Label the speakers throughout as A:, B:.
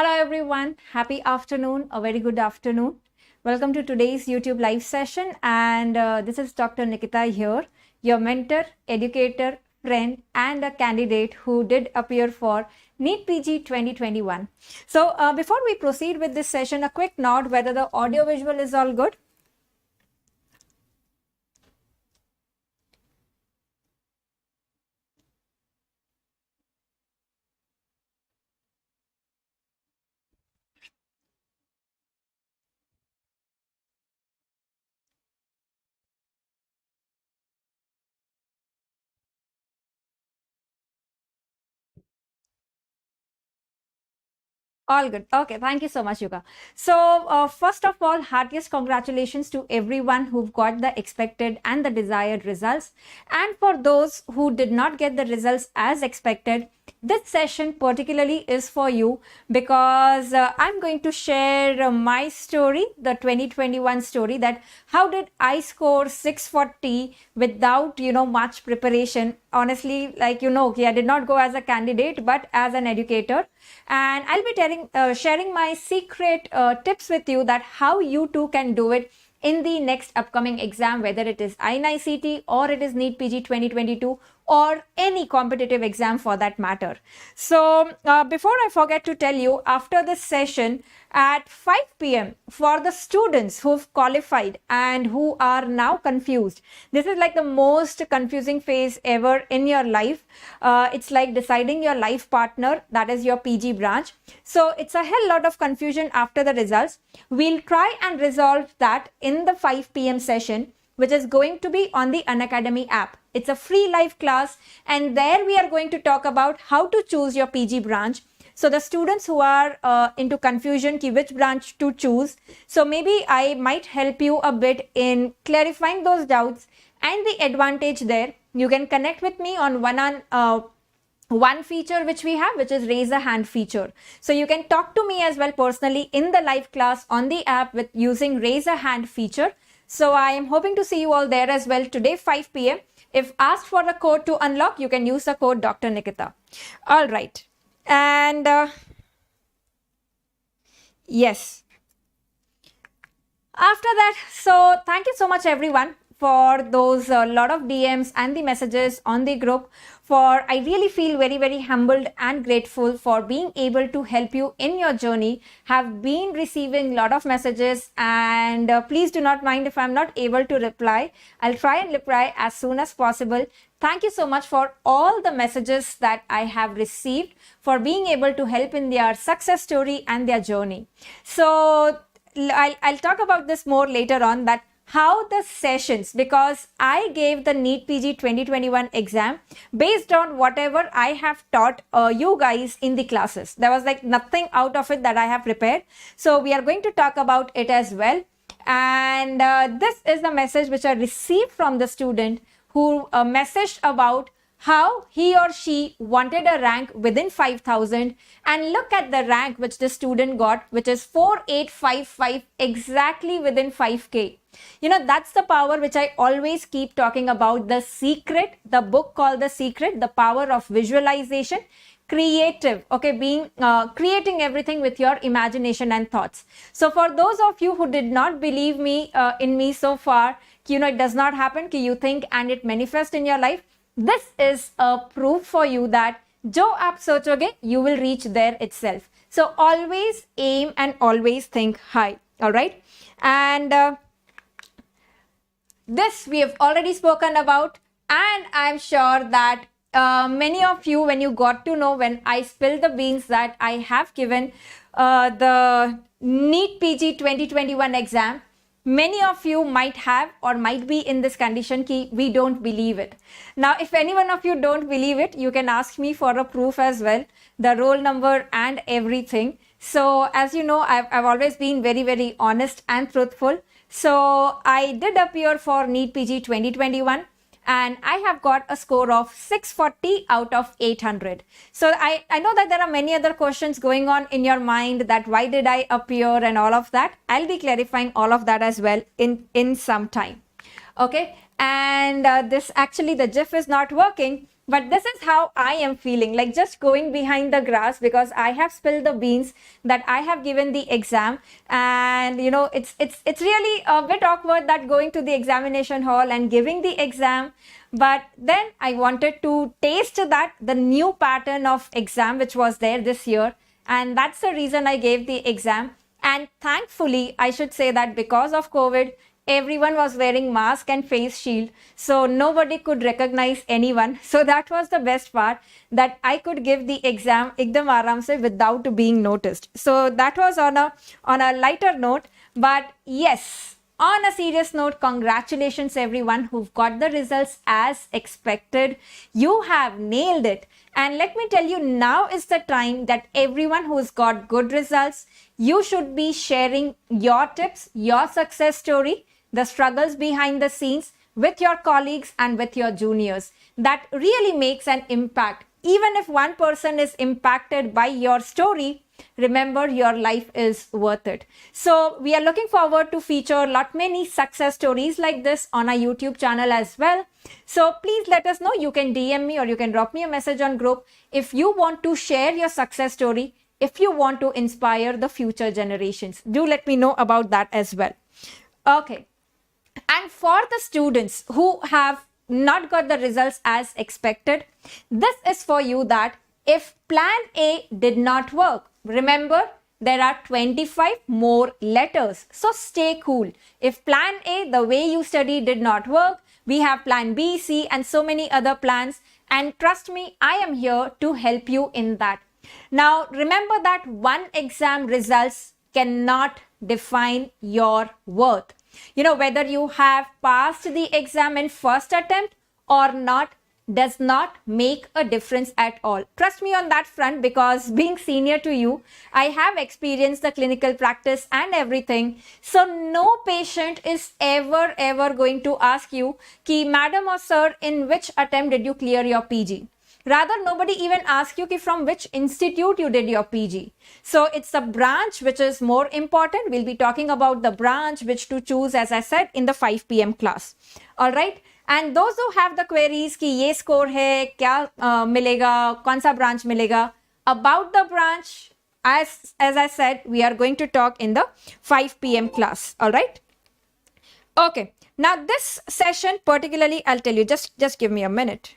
A: Hello everyone, happy afternoon, a very good afternoon. Welcome to today's YouTube live session, and this is Dr. Nikita here, your mentor, educator, friend and a candidate who did appear for NEET PG 2021. So before we proceed with this session, a quick note whether the audio visual is all good. All good. Okay, thank you so much, Yuka. So first of all, heartiest congratulations to everyone who've got the expected and the desired results. And for those who did not get the results as expected, this session particularly is for you because I'm going to share my story, the 2021 story, that how did I score 640 without, much preparation. Honestly, I did not go as a candidate, but as an educator. And I'll be sharing my secret tips with you that how you too can do it in the next upcoming exam, whether it is INICT or it is NEET PG 2022 or any competitive exam for that matter. So before I forget to tell you, after this session at 5 p.m. for the students who've qualified and who are now confused, this is like the most confusing phase ever in your life. It's like deciding your life partner, that is your PG branch. So it's a hell lot of confusion after the results. We'll try and resolve that in the 5 p.m. session, which is going to be on the Unacademy app. It's a free live class, and there we are going to talk about how to choose your PG branch. So the students who are into confusion which branch to choose, so maybe I might help you a bit in clarifying those doubts and the advantage there. You can connect with me on one feature which we have, which is raise a hand feature. So you can talk to me as well personally in the live class on the app with using raise a hand feature. So I am hoping to see you all there as well today 5 p.m. If asked for a code to unlock, you can use the code Dr. Nikita. All right. And yes. After that, so thank you so much everyone for those lot of DMs and the messages on the group. For I really feel very, very humbled and grateful for being able to help you in your journey. Have been receiving a lot of messages, and please do not mind if I'm not able to reply. I'll try and reply as soon as possible. Thank you so much for all the messages that I have received, for being able to help in their success story and their journey. So I'll talk about this more later on, that how the sessions, because I gave the NEET PG 2021 exam based on whatever I have taught you guys in the classes. There was like nothing out of it that I have prepared. So we are going to talk about it as well. And this is the message which I received from the student who messaged about how he or she wanted a rank within 5,000, and look at the rank which the student got, which is 4855, exactly within 5K. That's the power which I always keep talking about. The secret, the book called The Secret, the power of visualization, creative, okay, being creating everything with your imagination and thoughts. So for those of you who did not believe me in me so far, it does not happen, you think and it manifests in your life. This is a proof for you that jo aap sochoge, you will reach there itself. So always aim and always think high. All right. And this we have already spoken about, and I'm sure that many of you, when you got to know, when I spilled the beans that I have given the NEET PG 2021 exam, many of you might have or might be in this condition ki we don't believe it. Now, if any one of you don't believe it, you can ask me for a proof as well, the roll number and everything. So as you know, I've always been very, very honest and truthful. So I did appear for NEET PG 2021. And I have got a score of 640 out of 800. So I know that there are many other questions going on in your mind, that why did I appear and all of that. I'll be clarifying all of that as well in some time. Okay. And this actually, the GIF is not working, but this is how I am feeling, like just going behind the grass, because I have spilled the beans that I have given the exam. And it's really a bit awkward that going to the examination hall and giving the exam. But then I wanted to taste the new pattern of exam which was there this year, and that's the reason I gave the exam. And thankfully, I should say that because of COVID, everyone was wearing mask and face shield, so nobody could recognize anyone. So that was the best part, that I could give the exam ekdam aaram se without being noticed. So that was on a lighter note. But yes, on a serious note, congratulations everyone who've got the results as expected. You have nailed it. And let me tell you, now is the time that everyone who's got good results, you should be sharing your tips, your success story, the struggles behind the scenes with your colleagues and with your juniors. That really makes an impact. Even if one person is impacted by your story, remember, your life is worth it. So we are looking forward to feature many success stories like this on our YouTube channel as well. So please let us know. You can DM me or you can drop me a message on group if you want to share your success story, if you want to inspire the future generations. Do let me know about that as well. Okay. And for the students who have not got the results as expected, this is for you, that if plan A did not work, remember, there are 25 more letters. So stay cool. If plan A, the way you study, did not work, we have plan B, C, and so many other plans. And trust me, I am here to help you in that. Now, remember that one exam results cannot define your worth. Whether you have passed the exam in first attempt or not does not make a difference at all. Trust me on that front, because being senior to you, I have experienced the clinical practice and everything. So no patient is ever going to ask you, ki madam or sir, in which attempt did you clear your PG? Rather, nobody even asks you from which institute you did your PG. So it's the branch which is more important. We'll be talking about the branch which to choose, as I said, in the 5 p.m. class. All right. And those who have the queries ki ye score hai, kya milega, kaun sa branch milega, about the branch, as I said, we are going to talk in the 5 p.m. class. All right. Okay. Now this session particularly, I'll tell you, just give me a minute.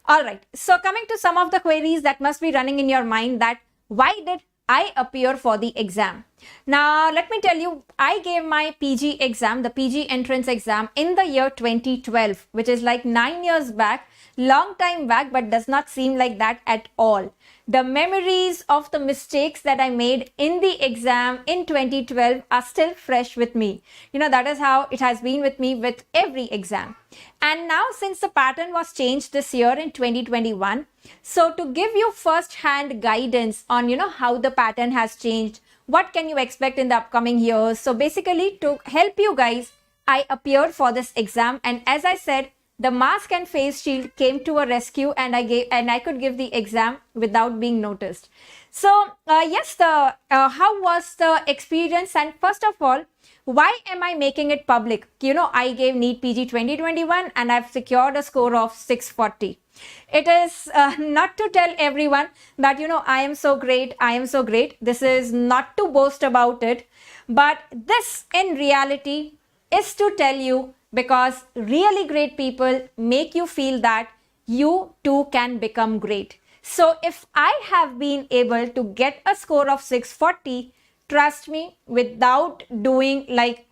A: All right, so coming to some of the queries that must be running in your mind, that why did I appear for the exam? Now, let me tell you, I gave my PG exam, the PG entrance exam, in the year 2012, which is like 9 years back, long time back, but does not seem like that at all. The memories of the mistakes that I made in the exam in 2012 are still fresh with me. That is how it has been with me with every exam. And now, since the pattern was changed this year in 2021, so to give you first-hand guidance on, how the pattern has changed, what can you expect in the upcoming years? So basically, to help you guys, I appeared for this exam. And as I said, the mask and face shield came to a rescue, and I could give the exam without being noticed. So yes, how was the experience? And first of all, why am I making it public? I gave NEET PG 2021 and I've secured a score of 640. It is not to tell everyone that, I am so great, I am so great. This is not to boast about it, but this in reality is to tell you, because really great people make you feel that you too can become great. So if I have been able to get a score of 640, trust me, without doing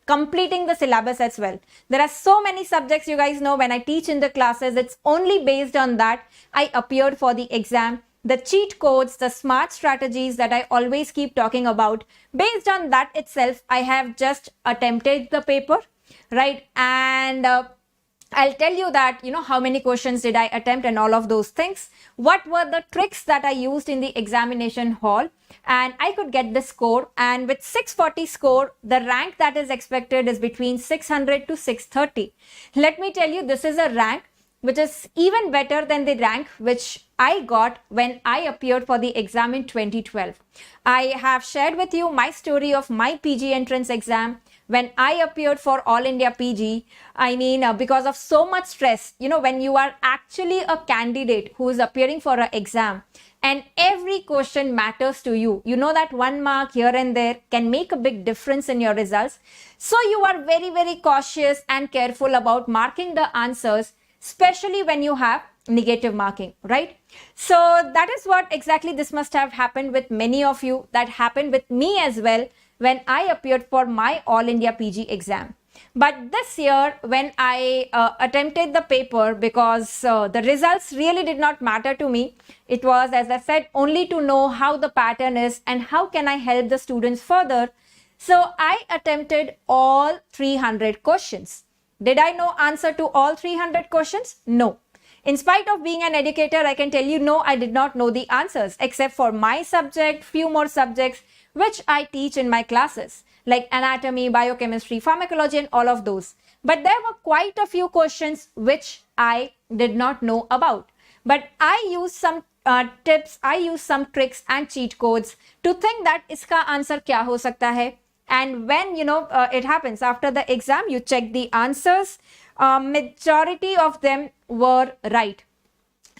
A: completing the syllabus as well. There are so many subjects, you guys know, when I teach in the classes, it's only based on that I appeared for the exam. The cheat codes, the smart strategies that I always keep talking about, based on that itself, I have just attempted the paper, right? And I'll tell you that, how many questions did I attempt and all of those things. What were the tricks that I used in the examination hall? And I could get the score. And with 640 score, the rank that is expected is between 600 to 630. Let me tell you, this is a rank which is even better than the rank which I got when I appeared for the exam in 2012. I have shared with you my story of my PG entrance exam, when I appeared for All India PG, I mean, because of so much stress, when you are actually a candidate who is appearing for an exam and every question matters to you, that 1 mark here and there can make a big difference in your results. So you are very, very cautious and careful about marking the answers, especially when you have negative marking, right? So that is what exactly this must have happened with many of you. That happened with me as well when I appeared for my All India PG exam. But this year when I attempted the paper, because the results really did not matter to me, it was, as I said, only to know how the pattern is and how can I help the students further. So I attempted all 300 questions. Did I know answer to all 300 questions? No. In spite of being an educator, I can tell you, no, I did not know the answers except for my subject, few more subjects which I teach in my classes, like anatomy, biochemistry, pharmacology, and all of those. But there were quite a few questions which I did not know about. But I used some tips, I used some tricks and cheat codes to think that iska answer kya ho sakta hai. And when, it happens after the exam, you check the answers, majority of them were right.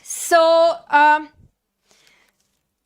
A: So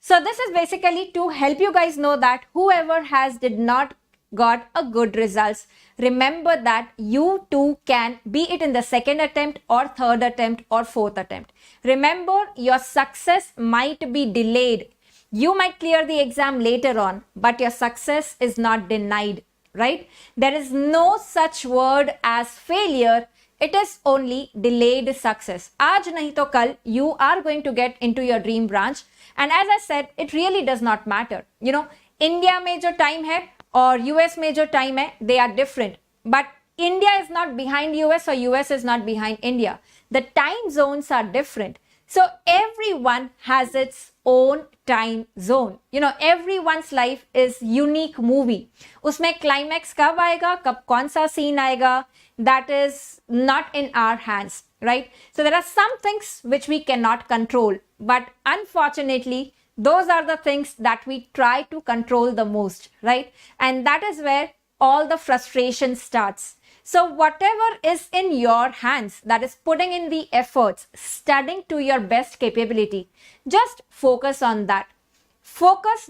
A: this is basically to help you guys know that whoever did not got a good results, remember that you too can, be it in the second attempt or third attempt or fourth attempt. Remember, your success might be delayed. You might clear the exam later on, but your success is not denied, right? There is no such word as failure. It is only delayed success. Aaj nahi to kal, you are going to get into your dream branch. And as I said, it really does not matter. India mein jo time hai or US mein jo time hai, they are different. But India is not behind US or US is not behind India. The time zones are different. So everyone has its own time zone. Everyone's life is unique movie. Usme climax kab aayega, kab kaun sa scene aayega, that is not in our hands, right? So there are some things which we cannot control, but unfortunately, those are the things that we try to control the most, right? And that is where all the frustration starts. So whatever is in your hands, that is putting in the efforts, studying to your best capability, just focus on that.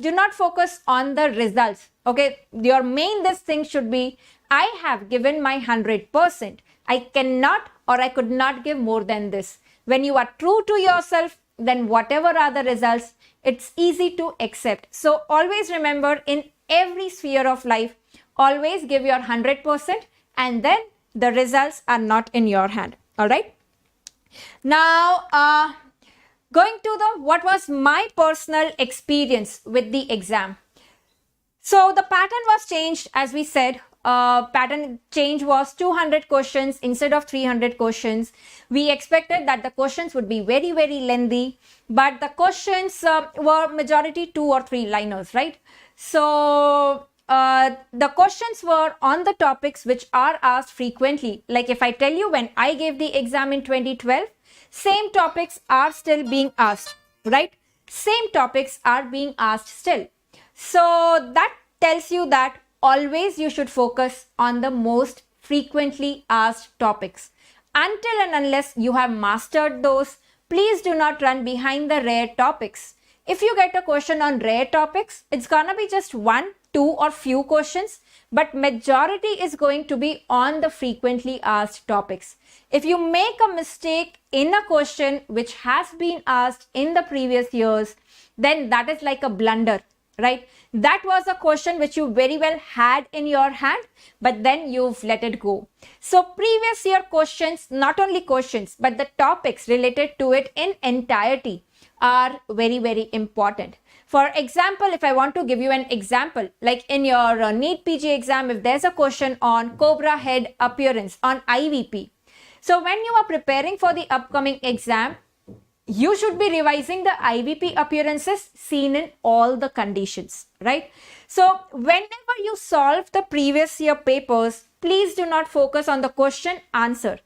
A: Do not focus on the results. Okay, your main thing should be, I have given my 100%. I cannot or I could not give more than this. When you are true to yourself, then whatever are the results, it's easy to accept. So always remember, in every sphere of life, always give your 100%, and then the results are not in your hand. All right. Now, going to what was my personal experience with the exam. So the pattern was changed, as we said. Pattern change was 200 questions instead of 300 questions. We expected that the questions would be very, very lengthy, but the questions were majority 2 or 3 liners, right? So the questions were on the topics which are asked frequently. Like if I tell you, when I gave the exam in 2012, same topics are still being asked, right? Same topics are being asked still. So that tells you that always you should focus on the most frequently asked topics. Until and unless you have mastered those, please do not run behind the rare topics. If you get a question on rare topics, it's gonna be just 1, 2 or few questions, but majority is going to be on the frequently asked topics. If you make a mistake in a question which has been asked in the previous years, then that is like a blunder, right? That was a question which you very well had in your hand, but then you've let it go. So previous year questions, not only questions, but the topics related to it in entirety are very, very important. For example, if I want to give you an example, like in your NEET PG exam, if there's a question on cobra head appearance on IVP. So when you are preparing for the upcoming exam, you should be revising the IVP appearances seen in all the conditions, right? So whenever you solve the previous year papers, please do not focus on the question answer.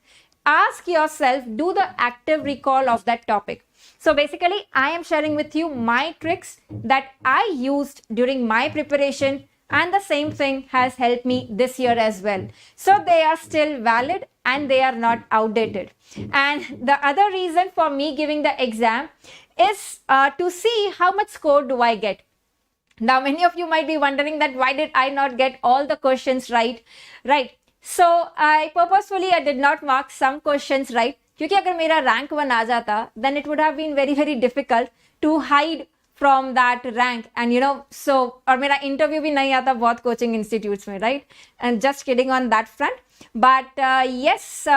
A: Ask yourself, do the active recall of that topic. So basically, I am sharing with you my tricks that I used during my preparation and the same thing has helped me this year as well. So they are still valid and they are not outdated. And the other reason for me giving the exam is to see how much score do I get. Now, many of you might be wondering that why did I not get all the questions right? Right. So I did not mark some questions right. क्योंकि अगर मेरा rank 1 आ जाता, then it would have been very, very difficult to hide from that rank. And so, और मेरा interview भी नहीं आता बहुत coaching institutes में, right? And just kidding on that front. But yes,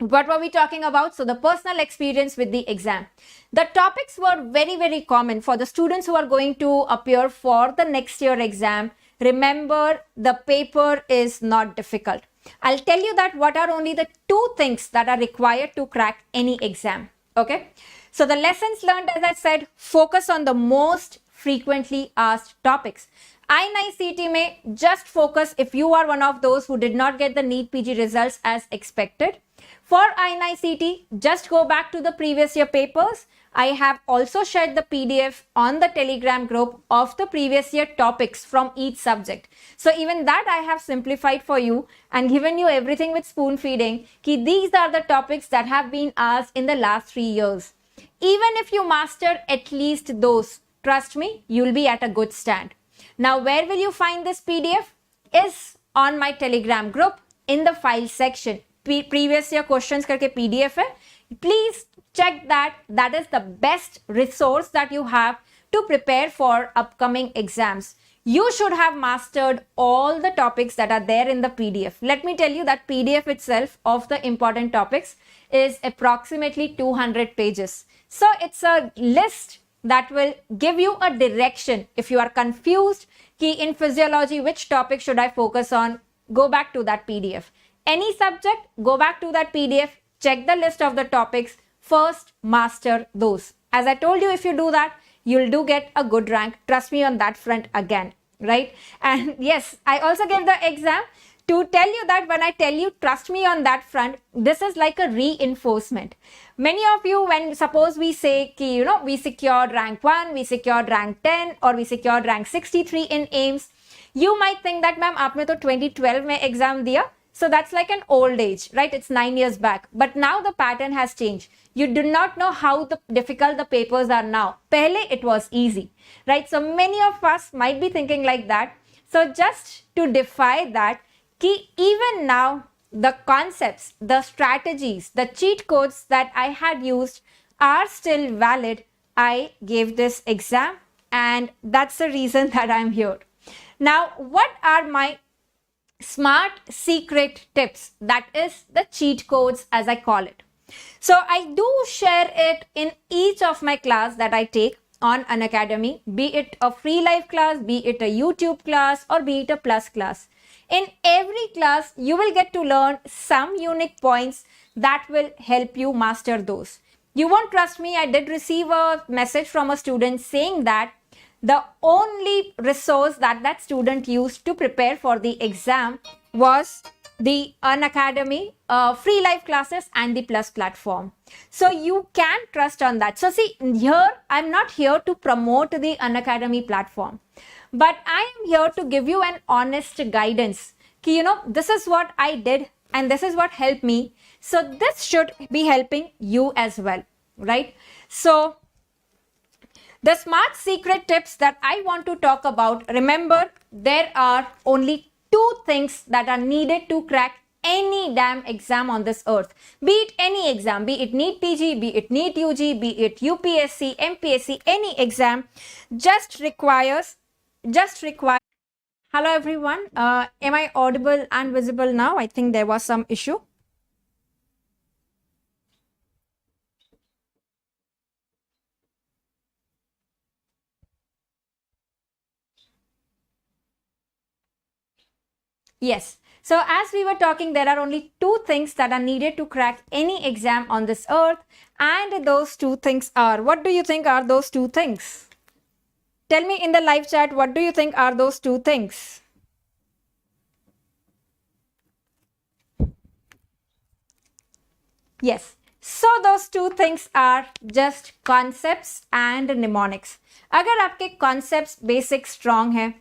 A: what were we talking about? So the personal experience with the exam. The topics were very, very common for the students who are going to appear for the next year exam. Remember, the paper is not difficult. I'll tell you that what are only the 2 things that are required to crack any exam. Okay. So the lessons learned, as I said, focus on the most frequently asked topics. INICT may just focus if you are one of those who did not get the NEET PG results as expected. For INICT, just go back to the previous year papers. I have also shared the PDF on the Telegram group of the previous year topics from each subject. So even that I have simplified for you and given you everything with spoon feeding. Ki these are the topics that have been asked in the last 3 years. Even if you master at least those, trust me, you'll be at a good stand. Now, where will you find this PDF? Is on my Telegram group in the file section. Previous year questions karke PDF hai. Please check that. That is the best resource that you have to prepare for upcoming exams. You should have mastered all the topics that are there in the PDF. Let me tell you that PDF itself of the important topics is approximately 200 pages. So it's a list that will give you a direction. If you are confused, ki in physiology, which topic should I focus on? Go back to that PDF. Any subject, go back to that PDF, check the list of the topics, first master those. As I told you, if you do that, you'll do get a good rank. Trust me on that front again, right? And yes, I also gave the exam to tell you that when I tell you, trust me on that front, this is like a reinforcement. Many of you, when suppose we say, ki, we secured rank 1, we secured rank 10, or we secured rank 63 in AIMS, you might think that, ma'am, aapne to 2012 mein exam diya. So that's like an old age, right? It's 9 years back. But now the pattern has changed. You do not know how difficult the papers are now. Pehle it was easy, right? So many of us might be thinking like that. So just to defy that, ki even now, the concepts, the strategies, the cheat codes that I had used are still valid. I gave this exam and that's the reason that I'm here. Now, what are my smart secret tips? That is the cheat codes, as I call it. So I do share it in each of my class that I take on Unacademy, be it a free live class, be it a YouTube class, or be it a plus class. In every class, you will get to learn some unique points that will help you master those. You won't trust me. I did receive a message from a student saying that the only resource that that student used to prepare for the exam was the Unacademy free live classes and the plus platform. So you can trust on that. So see, here I'm not here to promote the Unacademy platform, but I am here to give you an honest guidance. Ki, this is what I did and this is what helped me. So this should be helping you as well, right? So the smart secret tips that I want to talk about, remember, there are only 2 things that are needed to crack any damn exam on this earth. Be it any exam, be it NEET PG, be it NEET UG, be it UPSC, MPSC, any exam just requires. Hello everyone, am I audible and visible now? I think there was some issue. Yes. So as we were talking, there are only 2 things that are needed to crack any exam on this earth. And those 2 things are, what do you think are those 2 things? Tell me in the live chat, what do you think are those 2 things? Yes. So those two things are just concepts and mnemonics. अगर आपके concepts basic strong है,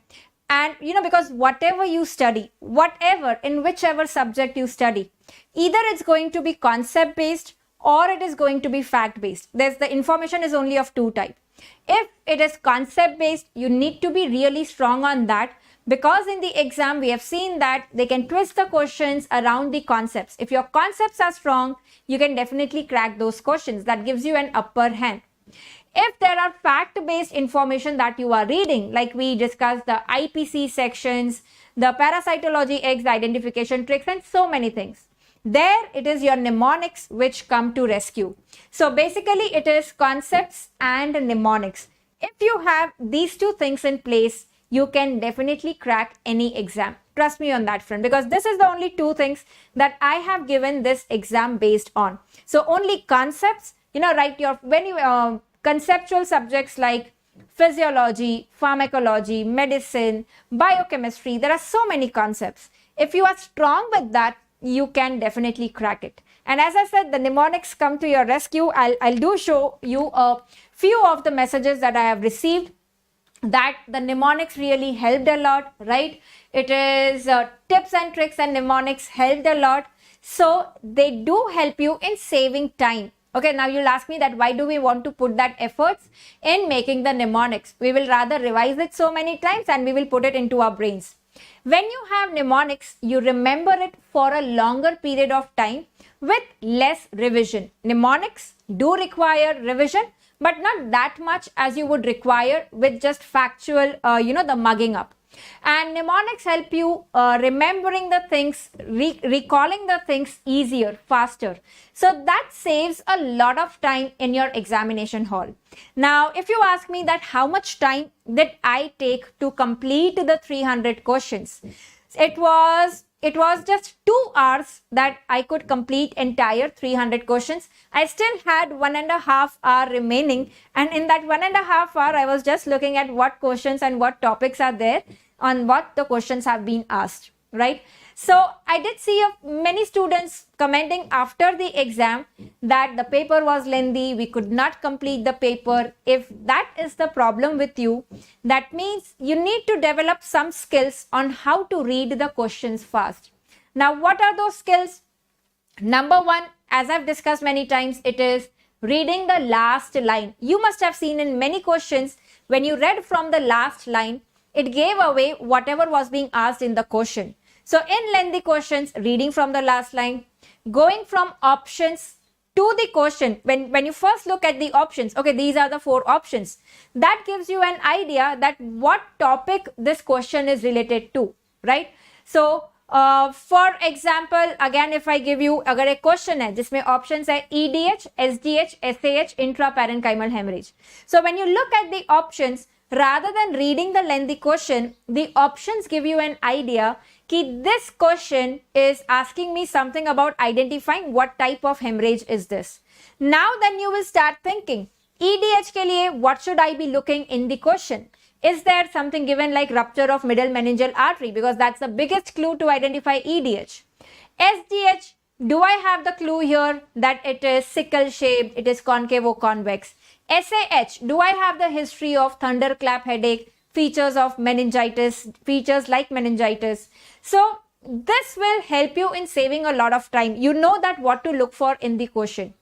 A: and because whatever you study, whatever in whichever subject you study, either it's going to be concept based or it is going to be fact based. The information is only of two types. If it is concept based, you need to be really strong on that, because in the exam we have seen that they can twist the questions around the concepts. If your concepts are strong, you can definitely crack those questions. That gives you an upper hand. If there are fact-based information that you are reading, like we discussed the IPC sections, the parasitology eggs identification tricks, and so many things, there it is your mnemonics which come to rescue. So basically it is concepts and mnemonics. If you have these two things in place, you can definitely crack any exam. Trust me on that front, because this is the only two things that I have given this exam based on. So only concepts, write your, when you, conceptual subjects like physiology, pharmacology, medicine, biochemistry, there are so many concepts. If you are strong with that, you can definitely crack it. And as I said, the mnemonics come to your rescue. I'll do show you a few of the messages that I have received, that the mnemonics really helped a lot, right? It is tips and tricks and mnemonics helped a lot. So they do help you in saving time. Okay, now you'll ask me that why do we want to put that efforts in making the mnemonics? We will rather revise it so many times and we will put it into our brains. When you have mnemonics, you remember it for a longer period of time with less revision. Mnemonics do require revision, but not that much as you would require with just factual, the mugging up. And mnemonics help you remembering the things, recalling the things easier, faster. So that saves a lot of time in your examination hall. Now, if you ask me that how much time did I take to complete the 300 questions, it was just 2 hours that I could complete entire 300 questions. I still had 1.5 hours remaining, and in that 1.5 hours, I was just looking at what questions and what topics are there, on what the questions have been asked, right? So I did see many students commenting after the exam that the paper was lengthy, we could not complete the paper. If that is the problem with you, that means you need to develop some skills on how to read the questions fast. Now, what are those skills? Number one, as I've discussed many times, it is reading the last line. You must have seen in many questions, when you read from the last line, it gave away whatever was being asked in the question. So in lengthy questions, reading from the last line, going from options to the question. When you first look at the options, okay, these are the 4 options. That gives you an idea that what topic this question is related to, right? So for example, again, if I give you अगर एक question है जिसमें options है EDH, SDH, SAH, intraparenchymal hemorrhage. So when you look at the options, rather than reading the lengthy question, the options give you an idea that this question is asking me something about identifying what type of hemorrhage is this. Now then you will start thinking, EDH ke liye, what should I be looking in the question? Is there something given like rupture of middle meningeal artery? Because that's the biggest clue to identify EDH. SDH, do I have the clue here that it is sickle shaped, it is concave or convex? SAH, do I have the history of thunderclap headache, features of meningitis, features like meningitis? So this will help you in saving a lot of time. You know that what to look for in the question.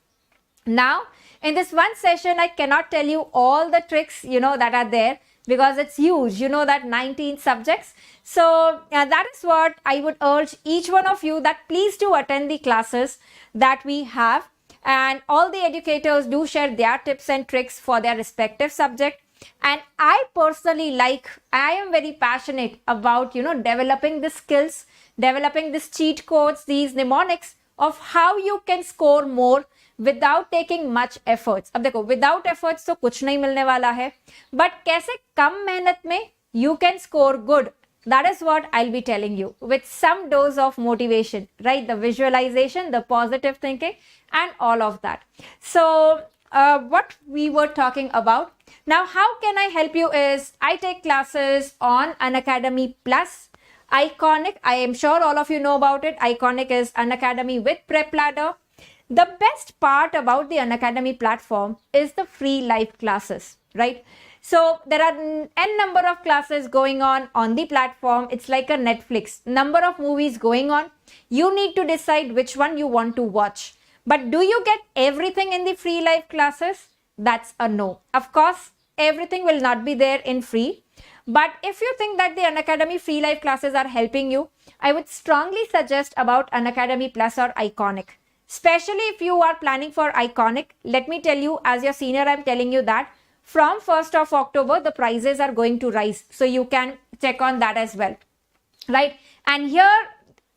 A: Now, in this one session, I cannot tell you all the tricks, that are there, because it's huge, that 19 subjects. So that is what I would urge each one of you, that please do attend the classes that we have. And all the educators do share their tips and tricks for their respective subject. And I personally I am very passionate about, developing the skills, developing these cheat codes, these mnemonics of how you can score more without taking much efforts. अब देखो, without efforts तो कुछ नहीं मिलने वाला है, but कैसे कम मेहनत में you can score good. That is what I'll be telling you, with some dose of motivation, right? The visualization, the positive thinking, and all of that. So what we were talking about. Now, how can I help you is, I take classes on Unacademy Plus, Iconic. I am sure all of you know about it. Iconic is Unacademy with Prep Ladder. The best part about the Unacademy platform is the free live classes, right? So there are n number of classes going on the platform. It's like a Netflix, number of movies going on. You need to decide which one you want to watch. But do you get everything in the free live classes? That's a no. Of course, everything will not be there in free. But if you think that the Unacademy free live classes are helping you, I would strongly suggest about Unacademy Plus or Iconic. Especially if you are planning for Iconic, let me tell you, as your senior, I'm telling you that from 1st of October, the prices are going to rise. So you can check on that as well, right? And here,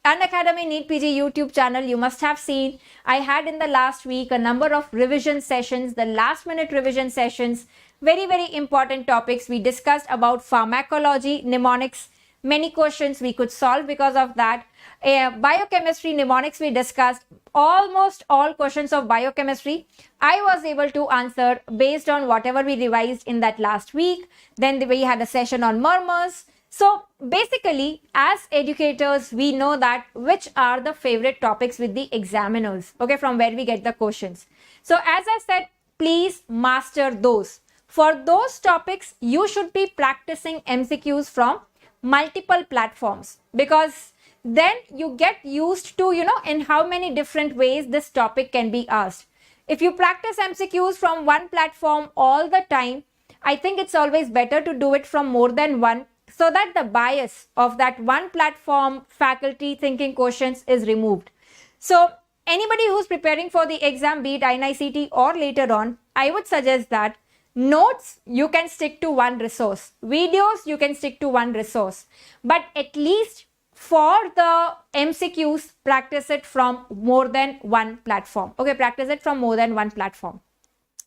A: Unacademy NEET PG YouTube channel, you must have seen, I had in the last week a number of revision sessions, the last minute revision sessions, very, very important topics. We discussed about pharmacology, mnemonics, many questions we could solve because of that. Biochemistry, mnemonics, we discussed almost all questions of biochemistry. I was able to answer based on whatever we revised in that last week. Then we had a session on murmurs. So basically, as educators, we know that which are the favorite topics with the examiners, okay, from where we get the questions. So as I said, please master those. For those topics, you should be practicing MCQs from multiple platforms, because then you get used to, in how many different ways this topic can be asked. If you practice MCQs from one platform all the time, I think it's always better to do it from more than one, so that the bias of that one platform faculty thinking questions is removed. So anybody who's preparing for the exam, be it NICT or later on, I would suggest that notes, you can stick to one resource. Videos, you can stick to one resource. But at least for the MCQs, practice it from more than one platform. Okay, practice it from more than one platform.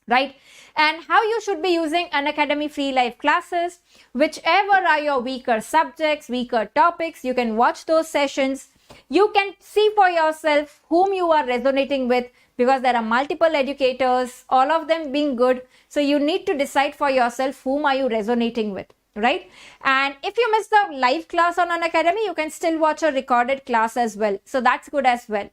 A: Right? And how you should be using Unacademy free live classes, whichever are your weaker subjects, weaker topics, you can watch those sessions. You can see for yourself whom you are resonating with, because there are multiple educators, all of them being good. So you need to decide for yourself whom are you resonating with, right? And if you miss the live class on Unacademy, you can still watch a recorded class as well. So that's good as well.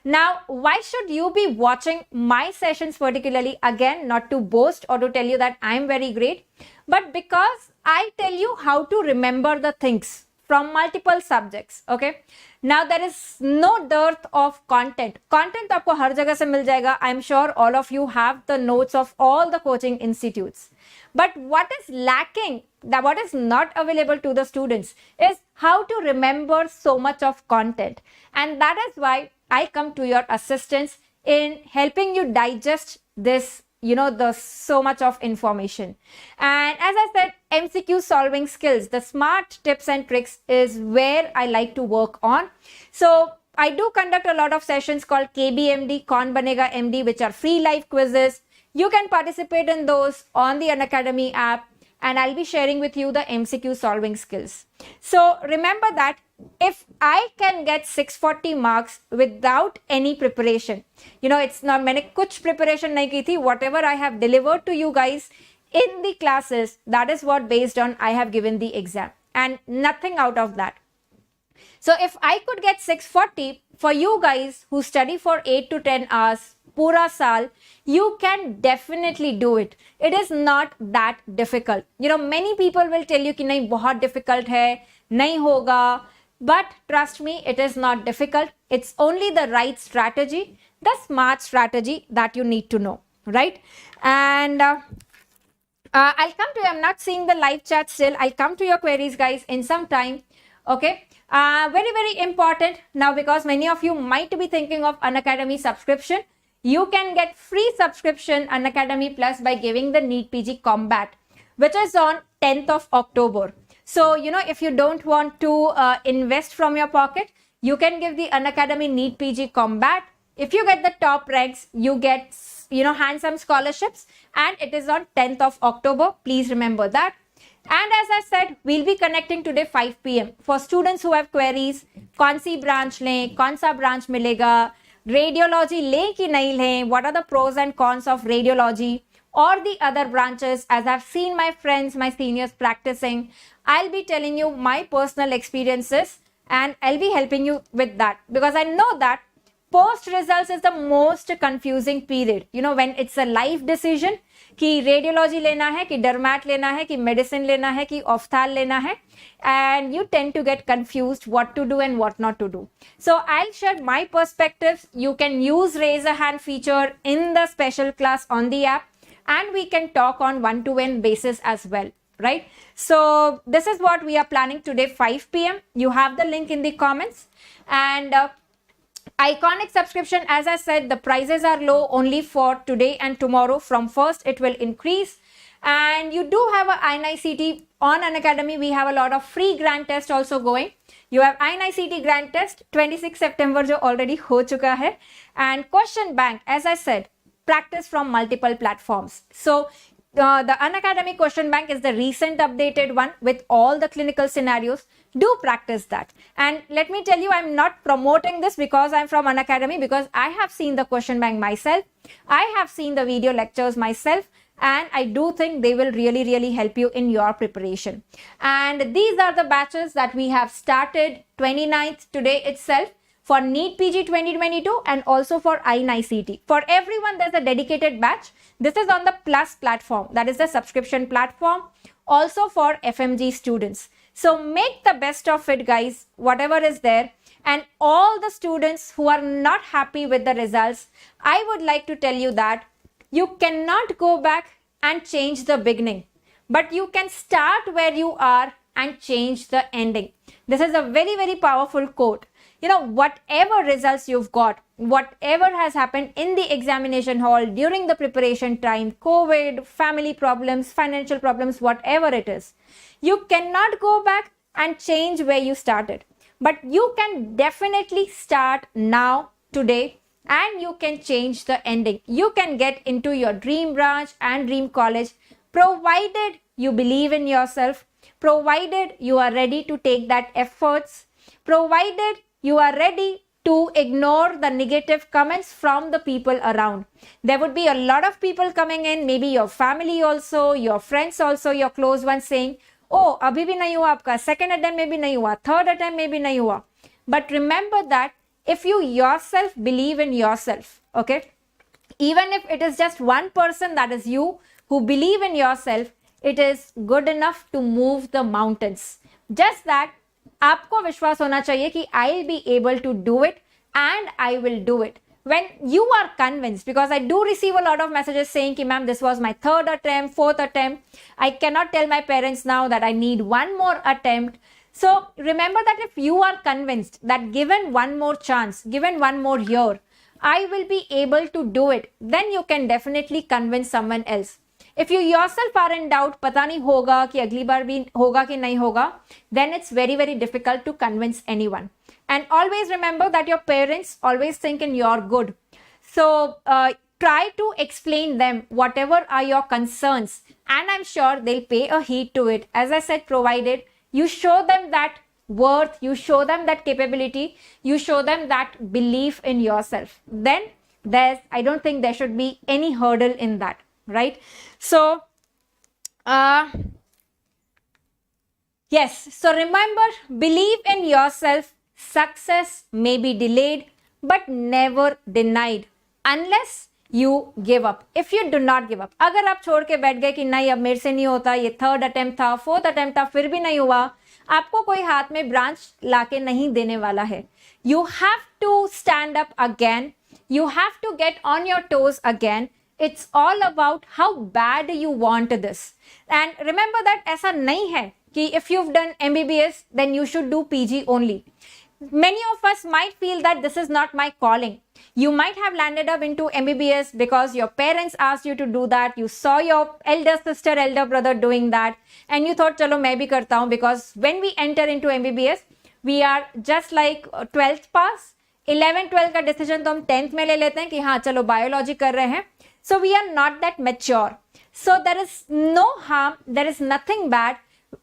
A: Now, why should you be watching my sessions particularly? Again, not to boast or to tell you that I'm very great, but because I tell you how to remember the things from multiple subjects. Okay. Now, there is no dearth of content. Content आपको हर जगह से मिल जाएगा. I'm sure all of you have the notes of all the coaching institutes. But what is lacking, that what is not available to the students, is how to remember so much of content. And that is why I come to your assistance in helping you digest this, the so much of information. And as I said, MCQ solving skills, the smart tips and tricks is where I like to work on. So I do conduct a lot of sessions called KBMD, Kaun Banega MD, which are free live quizzes. You can participate in those on the Unacademy app, and I'll be sharing with you the MCQ solving skills. So remember that if I can get 640 marks without any preparation, it's not, मैंने कुछ preparation नहीं की थी, whatever I have delivered to you guys in the classes, that is what based on I have given the exam, and nothing out of that. So if I could get 640 for you guys who study for 8 to 10 hours, pura saal, you can definitely do it. It is not that difficult. Many people will tell you कि नहीं बहुत difficult है, नहीं होगा. But trust me, it is not difficult. It's only the right strategy, the smart strategy that you need to know, right? And I'll come to you. I'm not seeing the live chat still. I'll come to your queries, guys, in some time. Okay. Very, very important now, because many of you might be thinking of Unacademy subscription. You can get free subscription Unacademy Plus by giving the NEET PG Combat, which is on 10th of October. So, if you don't want to invest from your pocket, you can give the Unacademy NEET PG Combat. If you get the top ranks, you get, handsome scholarships, and it is on 10th of October. Please remember that. And as I said, we'll be connecting today 5 p.m. for students who have queries. कौन सी branch लें, कौन सा branch मिलेगा, radiology लें कि नहीं लें, what are the pros and cons of radiology or the other branches. As I've seen my friends, my seniors practicing, I'll be telling you my personal experiences, and I'll be helping you with that, because I know that Post results is the most confusing period, you know, when it's a life decision कि radiology लेना है, कि dermat लेना है, कि medicine लेना है, कि opthal लेना है, and you tend to get confused what to do and what not to do. So I'll share my perspectives. You can use raise a hand feature in the special class on the app, and we can talk on one-to-one basis as well, right? So this is what we are planning today, 5 p.m. You have the link in the comments. And Iconic subscription, as I said, the prices are low only for today and tomorrow. From first, it will increase. And you do have a INICT on Unacademy. We have a lot of free grant test also going. You have INICT grant test 26 September जो already हो चुका है. And question bank, as I said, practice from multiple platforms. So the Unacademy question bank is the recent updated one with all the clinical scenarios. Do practice that. And let me tell you, I'm not promoting this because I'm from Unacademy, because I have seen the question bank myself. I have seen the video lectures myself, and I do think they will really help you in your preparation. And these are the batches that we have started 29th today itself for NEET PG 2022 and also for INICT. For everyone, there's a dedicated batch. This is on the Plus platform, that is the subscription platform, also for FMG students. So make the best of it, guys, whatever is there. And all the students who are not happy with the results, I would like to tell you that you cannot go back and change the beginning, but you can start where you are and change the ending. This is a very powerful quote. You know, whatever results you've got, whatever has happened in the examination hall during the preparation time, COVID, family problems, financial problems, whatever it is, you cannot go back and change where you started. But you can definitely start now, today, and you can change the ending. You can get into your dream branch and dream college, provided you believe in yourself, provided you are ready to take that efforts, provided you are ready to ignore the negative comments from the people around. There would be a lot of people coming in, maybe your family also, your friends also, your close ones saying, oh, abhi bhi nahi hua aapka, second attempt mein bhi nahi hua, third attempt mein bhi nahi hua. But remember that if you yourself believe in yourself, okay, even if it is just one person, that is you, who believe in yourself, it is good enough to move the mountains. Just that आपको विश्वास होना चाहिए कि I'll be able to do it and I will do it. When you are convinced, because I do receive a lot of messages saying कि ma'am, this was my third attempt, fourth attempt. I cannot tell my parents now that I need one more attempt. So remember that if you are convinced that given one more chance, given one more year, I will be able to do it, then you can definitely convince someone else. If you yourself are in doubt, पता नहीं होगा कि अगली बार भी होगा कि नहीं होगा, then it's very difficult to convince anyone. And always remember that your parents always think in your good. So try to explain them whatever are your concerns, and I'm sure they'll pay a heed to it. As I said, provided you show them that worth, you show them that capability, you show them that belief in yourself, then I don't think there should be any hurdle in that. Right? So, yes. So remember, believe in yourself. Success may be delayed, but never denied unless you give up. If you do not give up, अगर आप छोड़ के बैठ गए कि नहीं अब मेरे से नहीं होता, ये थर्ड अटेम्प्ट था, फोर्थ अटेम्प्ट था, फिर भी नहीं हुआ, आपको कोई हाथ में ब्रांच लाके नहीं देने वाला है. You have to stand up again. You have to get on your toes again. It's all about how bad you want this. And remember that ऐसा नहीं है कि if you've done MBBS, then you should do PG only. Many of us might feel that this is not my calling. You might have landed up into MBBS because your parents asked you to do that. You saw your elder sister, elder brother doing that, and you thought, चलो मैं भी करता हूँ, because when we enter into MBBS, we are just like 12th pass. 11th 12th का decision तो हम 10th में ले लेते हैं कि हाँ चलो biology कर रहे हैं. So we are not that mature. So there is no harm, there is nothing bad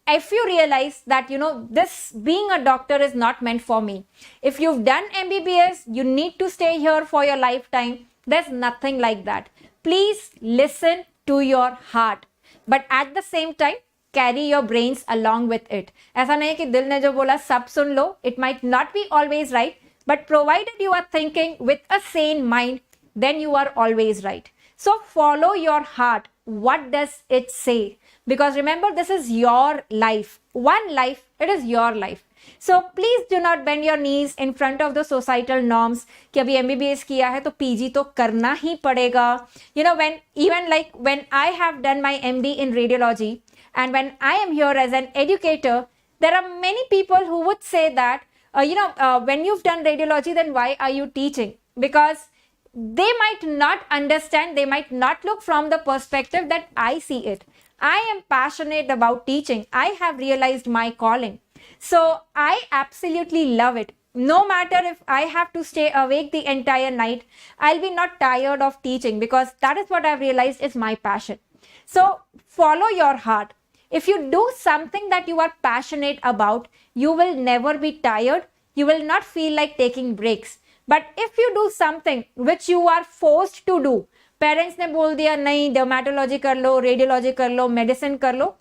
A: if you realize that, you know, this being a doctor is not meant for me. If you've done MBBS, you need to stay here for your lifetime. There's nothing like that. Please listen to your heart. But at the same time, carry your brains along with it. ऐसा नहीं है कि दिल ने जो बोला सब सुन लो. It might not be always right, But provided you are thinking with a sane mind, then you are always right. So follow your heart. What does it say? Because remember, this is your life. One life, it is your life. So please do not bend your knees in front of the societal norms कि अभी MBBS किया है तो PG तो करना ही पड़ेगा. You know, when I have done my MD in radiology and when I am here as an educator, there are many people who would say that, when you've done radiology, then why are you teaching? Because they might not understand, they might not look from the perspective that I see it. I am passionate about teaching. I have realized my calling. So I absolutely love it. No matter if I have to stay awake the entire night, I'll be not tired of teaching because that is what I've realized is my passion. So follow your heart. If you do something that you are passionate about, you will never be tired. You will not feel like taking breaks. But if you do something which you are forced to do, parents ने बोल दिया नहीं dermatology कर लो, radiology कर लो, medicine कर लो,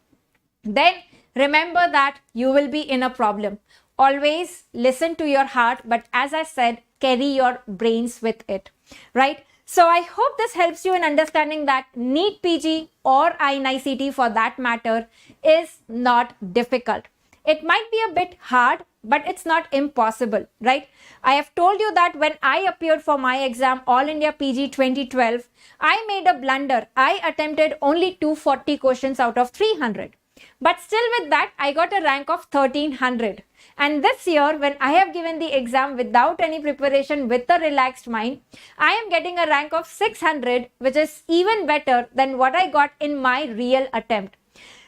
A: then remember that you will be in a problem. Always listen to your heart, but as I said, carry your brains with it, right? So I hope this helps you in understanding that NEET PG or INICT for that matter is not difficult. It might be a bit hard, but it's not impossible, right? I have told you that when I appeared for my exam, All India PG 2012, I made a blunder. I attempted only 240 questions out of 300. But still with that, I got a rank of 1300. And this year, when I have given the exam without any preparation with a relaxed mind, I am getting a rank of 600, which is even better than what I got in my real attempt.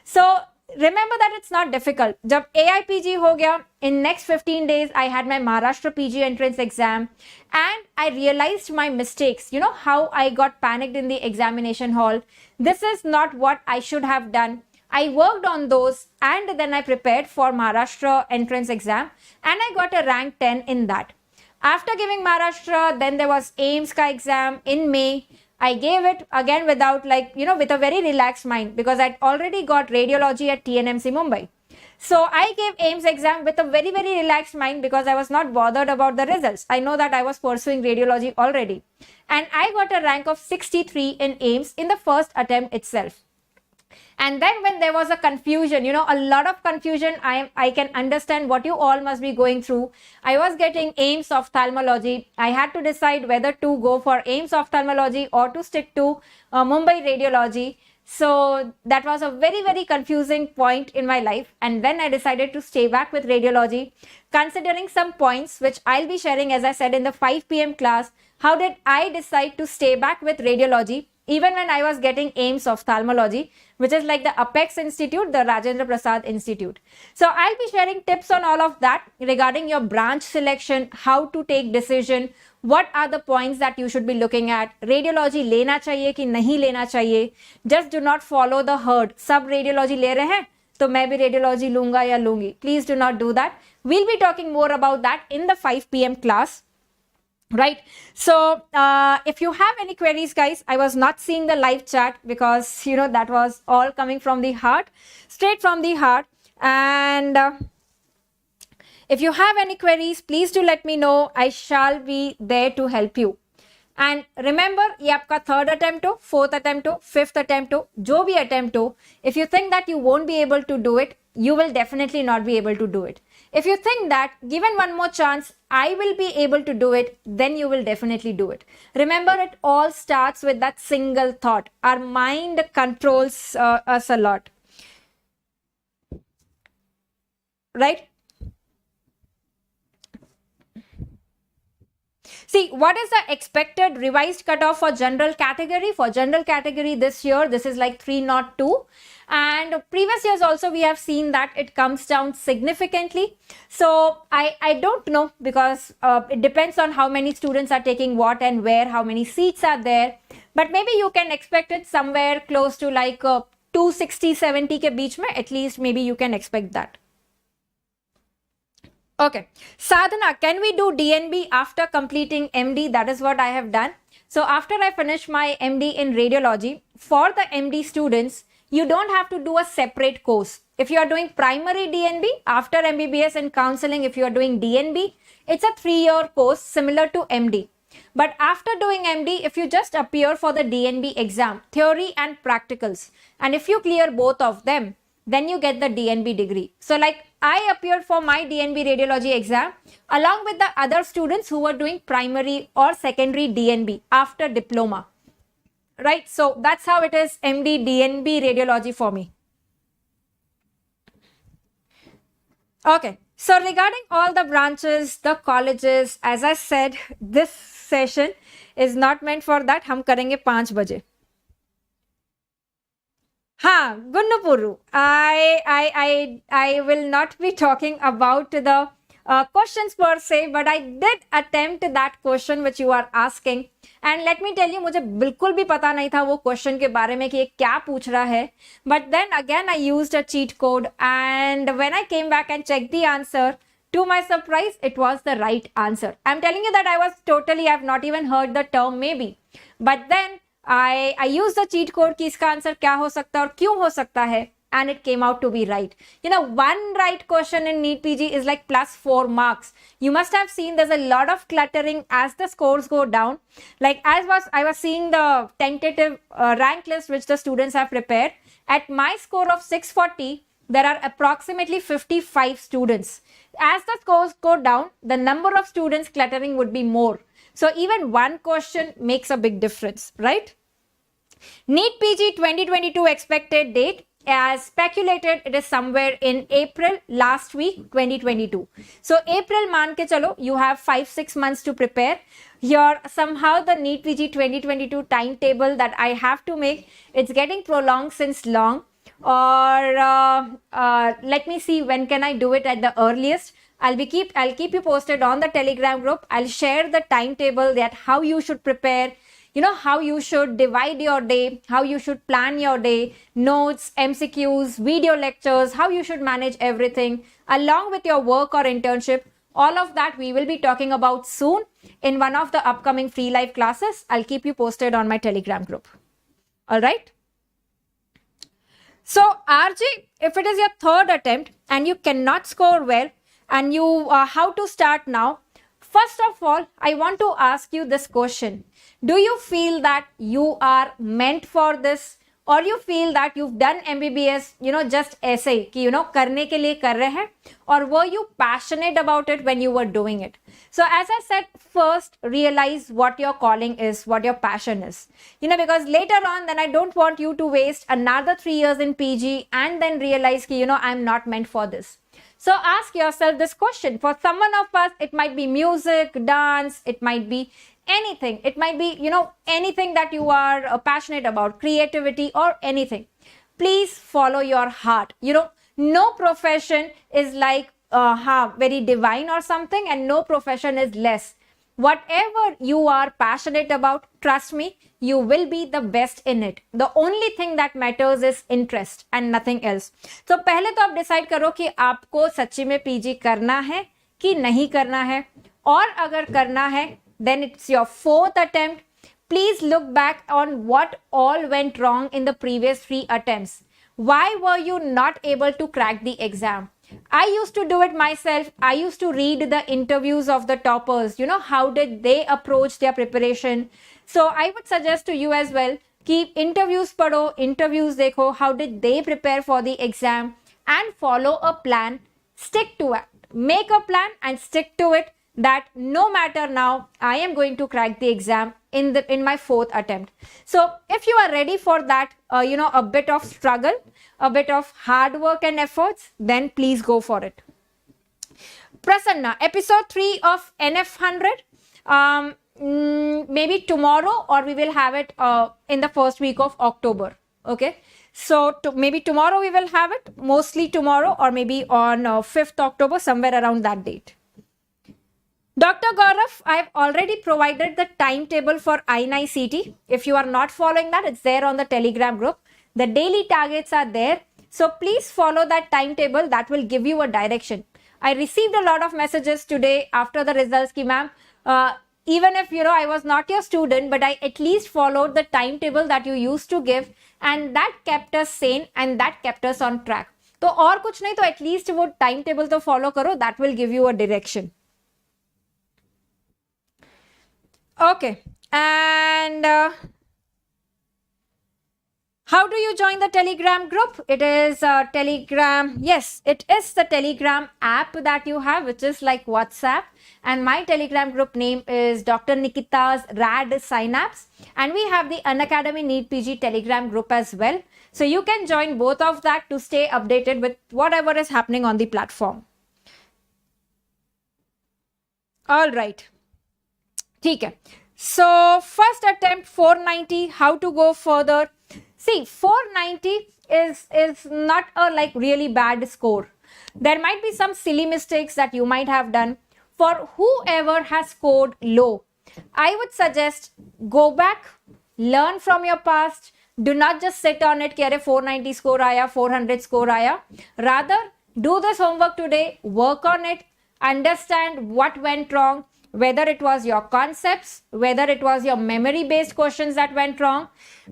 A: So remember that it's not difficult. Jab AIPG ho gaya, in next 15 days, I had my Maharashtra PG entrance exam and I realized my mistakes. You know how I got panicked in the examination hall. This is not what I should have done. I worked on those and then I prepared for Maharashtra entrance exam and I got a rank 10 in that. After giving Maharashtra, then there was AIIMS ka exam in May. I gave it again without with a very relaxed mind because I'd already got radiology at TNMC Mumbai. So I gave AIIMS exam with a very, very relaxed mind because I was not bothered about the results. I know that I was pursuing radiology already. And I got a rank of 63 in AIIMS in the first attempt itself. And then when there was a confusion, a lot of confusion, I can understand what you all must be going through. I was getting AIIMS ophthalmology. I had to decide whether to go for AIIMS ophthalmology or to stick to Mumbai radiology. So that was a very, very confusing point in my life. And then I decided to stay back with radiology, considering some points which I'll be sharing, as I said, in the 5 p.m. class. How did I decide to stay back with radiology? Even when I was getting AIIMS ophthalmology, which is like the Apex Institute, the Rajendra Prasad Institute. So I'll be sharing tips on all of that regarding your branch selection, how to take decision, what are the points that you should be looking at, radiology लेना चाहिए कि नहीं लेना चाहिए. Just do not follow the herd. सब radiology ले रहे हैं, तो मैं भी radiology लूंगा या लूंगी. Please do not do that. We'll be talking more about that in the 5 p.m. class. Right. So if you have any queries, guys, I was not seeing the live chat because, that was all coming from the heart, straight from the heart. And if you have any queries, please do let me know. I shall be there to help you. And remember, ये आपका third attempt हो, fourth attempt हो, fifth attempt हो, जो भी attempt हो, if you think that you won't be able to do it, you will definitely not be able to do it. If you think that given one more chance, I will be able to do it, then you will definitely do it. Remember, it all starts with that single thought. Our mind controls us a lot. Right? See, what is the expected revised cutoff for general category? For general category this year, this is like 302. And previous years also we have seen that it comes down significantly. So I don't know because it depends on how many students are taking what and where, how many seats are there. But maybe you can expect it somewhere close to like 260-70 ke beech mein, at least maybe you can expect that. Okay, Sadhana, can we do DNB after completing MD? That is what I have done. So after I finish my MD in radiology, for the MD students, you don't have to do a separate course. If you are doing primary DNB, after MBBS and counseling, if you are doing DNB, it's a 3-year course similar to MD. But after doing MD, if you just appear for the DNB exam, theory and practicals, and if you clear both of them, then you get the DNB degree. So like I appeared for my DNB radiology exam along with the other students who were doing primary or secondary DNB after diploma. Right? So that's how it is MD DNB radiology for me. Okay. So regarding all the branches, the colleges, as I said, this session is not meant for that. हम करेंगे 5 बजे. हाँ, Gunnupuru. I will not be talking about the questions per se, but I did attempt that question which you are asking. And let me tell you, मुझे बिल्कुल भी पता नहीं था वो क्वेश्चन के बारे में कि ये क्या पूछ रहा है. But then again I used a cheat code, and when I came back and checked the answer, to my surprise, it was the right answer. I'm telling you that I've not even heard the term maybe. But then I used the cheat code कि इसका answer क्या हो सकता है और क्यों हो सकता है, and it came out to be right. You know, one right question in NEET PG is like +4 marks. You must have seen there's a lot of cluttering as the scores go down. Like I was seeing the tentative rank list which the students have prepared. At my score of 640, there are approximately 55 students. As the scores go down, the number of students cluttering would be more. So even one question makes a big difference, right? NEET PG 2022 expected date, as speculated, it is somewhere in April last week 2022. So April मान के चलो, you have 5-6 months to prepare. Here somehow the NEET PG 2022 timetable that I have to make, it's getting prolonged since long. Or let me see when can I do it at the earliest. I'll keep you posted on the Telegram group. I'll share the timetable, that how you should prepare, you know, how you should divide your day, how you should plan your day, notes, MCQs, video lectures, how you should manage everything along with your work or internship. All of that we will be talking about soon in one of the upcoming free live classes. I'll keep you posted on my Telegram group. All right. So RJ, if it is your third attempt and you cannot score well, and you how to start now? First of all, I want to ask you this question. Do you feel that you are meant for this, or you feel that you've done MBBS, you know, just ऐसे कि you know करने के लिए कर रहे हैं, or were you passionate about it when you were doing it? So as I said, first realize what your calling is, what your passion is. You know, because later on, then I don't want you to waste another 3 years in PG and then realize कि you know I'm not meant for this. So ask yourself this question. For someone of us, it might be music, dance, it might be anything. It might be, you know, anything that you are passionate about, creativity or anything. Please follow your heart. You know, no profession is like very divine or something, and no profession is less. Whatever you are passionate about, trust me, you will be the best in it. The only thing that matters is interest and nothing else. So पहले तो आप decide करो कि आपको सच्ची में PG करना है कि नहीं करना है, और अगर करना है, then it's your 4th attempt. Please look back on what all went wrong in the previous 3 attempts. Why were you not able to crack the exam? I used to do it myself. I used to read the interviews of the toppers. You know, how did they approach their preparation? So I would suggest to you as well, keep interviews padho, interviews dekho, how did they prepare for the exam, and follow a plan, stick to it. Make a plan and stick to it, that no matter now, I am going to crack the exam in my 4th attempt. So if you are ready for that, you know, a bit of struggle, a bit of hard work and efforts, then please go for it. Prasanna, episode 3 of NF100, maybe tomorrow, or we will have it in the first week of October. Okay. So maybe tomorrow we will have it, mostly tomorrow, or maybe on 5th October, somewhere around that date. Dr. Gaurav, I have already provided the timetable for INI-CT. If you are not following that, it's there on the Telegram group. The daily targets are there. So please follow that timetable. That will give you a direction. I received a lot of messages today after the results, ki ma'am, even if, you know, I was not your student, but I at least followed the timetable that you used to give, and that kept us sane and that kept us on track. तो और कुछ नहीं तो at least वो time table तो follow करो, that will give you a direction. Okay, and how do you join the Telegram group? It is a Telegram. Yes, it is the Telegram app that you have, which is like WhatsApp. And my Telegram group name is Dr. Nikita's Rad Synapse. And we have the Unacademy NEET PG Telegram group as well. So you can join both of that to stay updated with whatever is happening on the platform. All right. ठीक है. So first attempt 490. How to go further? See, 490 is not a like really bad score. There might be some silly mistakes that you might have done. For whoever has scored low, I would suggest go back, learn from your past. Do not just sit on it कि अरे 490 score आया, 400 score आया. Rather, do this homework today, work on it, understand what went wrong, whether it was your concepts, whether it was your memory-based questions that went wrong,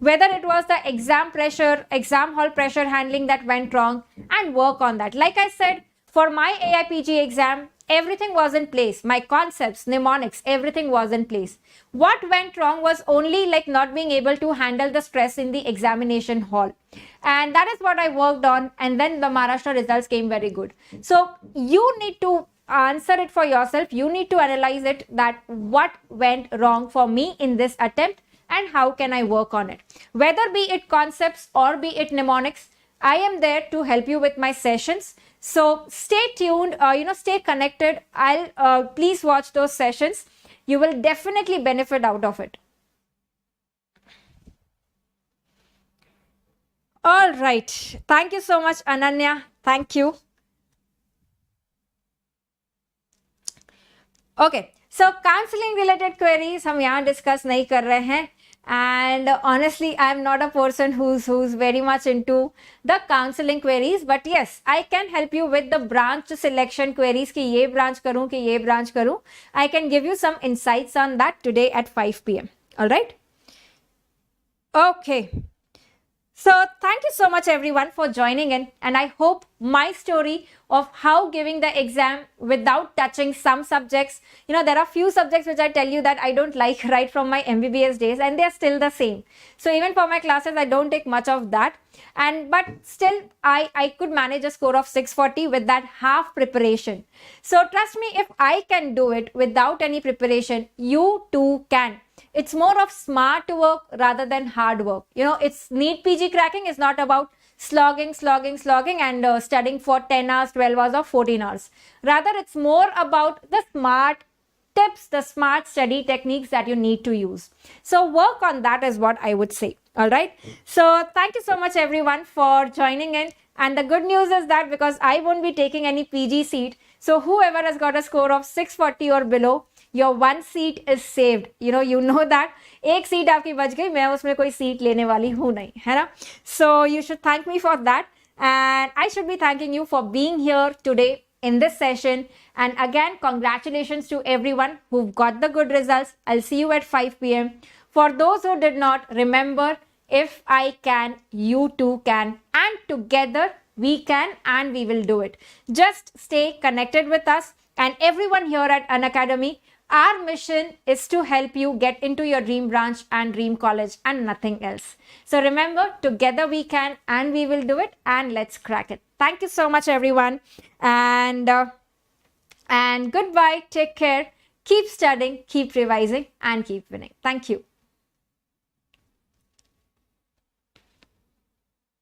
A: whether it was the exam pressure, exam hall pressure handling that went wrong, and work on that. Like I said, for my AIPG exam, everything was in place. My concepts, mnemonics, everything was in place. What went wrong was only like not being able to handle the stress in the examination hall. And that is what I worked on. And then the Maharashtra results came very good. So you need to answer it for yourself. You need to analyze it, that what went wrong for me in this attempt and how can I work on it. Whether be it concepts or be it mnemonics, I am there to help you with my sessions. So stay tuned, stay connected. I'll please watch those sessions. You will definitely benefit out of it. All right. Thank you so much, Ananya. Thank you. Okay, so counseling related queries हम यहाँ discuss नहीं कर रहे हैं. And honestly, I'm not a person who's very much into the counseling queries, but yes, I can help you with the branch selection queries कि ये branch करूँ कि ये branch करूँ. I can give you some insights on that today at 5 p.m. All right. Okay. So thank you so much everyone for joining in, and I hope my story of how giving the exam without touching some subjects, there are few subjects which I tell you that I don't like right from my MBBS days, and they are still the same. So even for my classes, I don't take much of that, but still I could manage a score of 640 with that half preparation. So trust me, if I can do it without any preparation, you too can. It's more of smart work rather than hard work. It's NEET PG cracking is not about slogging and studying for 10 hours, 12 hours or 14 hours. Rather, it's more about the smart tips, the smart study techniques that you need to use. So work on that is what I would say. All right. So thank you so much everyone for joining in. And the good news is that because I won't be taking any PG seat, so whoever has got a score of 640 or below, your one seat is saved. You know that एक seat आपकी बच गई, मैं उसमें कोई seat लेने वाली हूँ नहीं, है ना? So you should thank me for that, and I should be thanking you for being here today in this session. And again, congratulations to everyone who've got the good results. I'll see you at 5 p.m. For those who did not, remember, if I can, you too can, and together we can and we will do it. Just stay connected with us and everyone here at Unacademy. Our mission is to help you get into your dream branch and dream college and nothing else. So remember, together we can and we will do it, and let's crack it. Thank you so much everyone, and goodbye. Take care. Keep studying, keep revising, and keep winning. Thank you.